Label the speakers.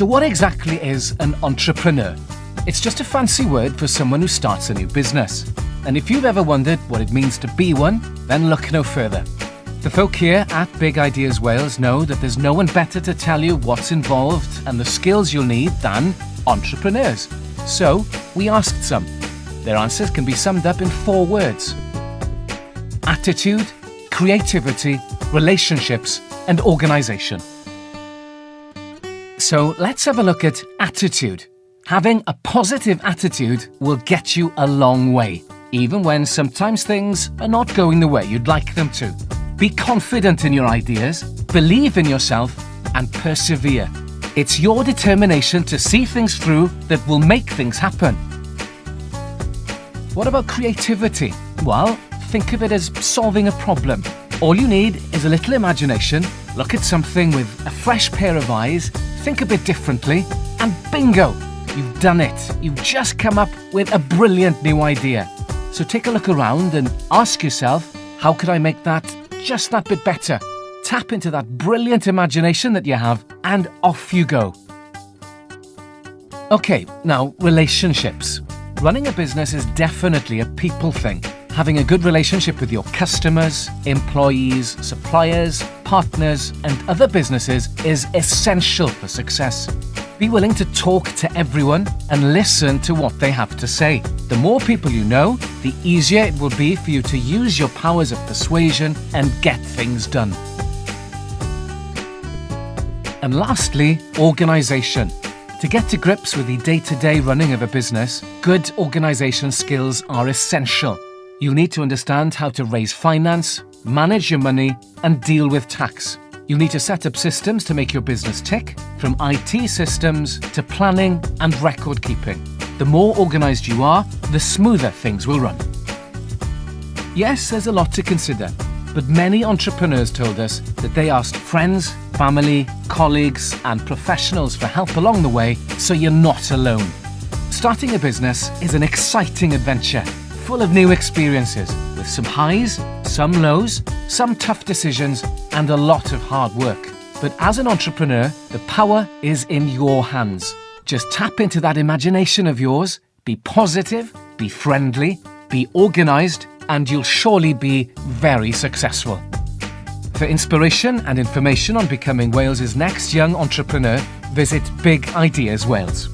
Speaker 1: So what exactly is an entrepreneur? It's just a fancy word for someone who starts a new business. And if you've ever wondered what it means to be one, then look no further. The folk here at Big Ideas Wales know that there's no one better to tell you what's involved and the skills you'll need than entrepreneurs. So we asked some. Their answers can be summed up in 4 words: attitude, creativity, relationships, and organisation. So let's have a look at attitude. Having a positive attitude will get you a long way, even when sometimes things are not going the way you'd like them to. Be confident in your ideas, believe in yourself, and persevere. It's your determination to see things through that will make things happen. What about creativity? Well, think of it as solving a problem. All you need is a little imagination, look at something with a fresh pair of eyes, think a bit differently, and bingo! You've done it. You've just come up with a brilliant new idea. So take a look around and ask yourself, how could I make that just that bit better? Tap into that brilliant imagination that you have and off you go. Okay, now relationships. Running a business is definitely a people thing. Having a good relationship with your customers, employees, suppliers, partners, and other businesses is essential for success. Be willing to talk to everyone and listen to what they have to say. The more people you know, the easier it will be for you to use your powers of persuasion and get things done. And lastly, organisation. To get to grips with the day-to-day running of a business, good organisation skills are essential. You'll need to understand how to raise finance, manage your money, and deal with tax. You'll need to set up systems to make your business tick, from IT systems to planning and record keeping. The more organised you are, the smoother things will run. Yes, there's a lot to consider, but many entrepreneurs told us that they asked friends, family, colleagues, and professionals for help along the way, so you're not alone. Starting a business is an exciting adventure, full of new experiences, with some highs, some lows, some tough decisions, and a lot of hard work. But as an entrepreneur, the power is in your hands. Just tap into that imagination of yours, be positive, be friendly, be organised, and you'll surely be very successful. For inspiration and information on becoming Wales's next young entrepreneur, visit Big Ideas Wales.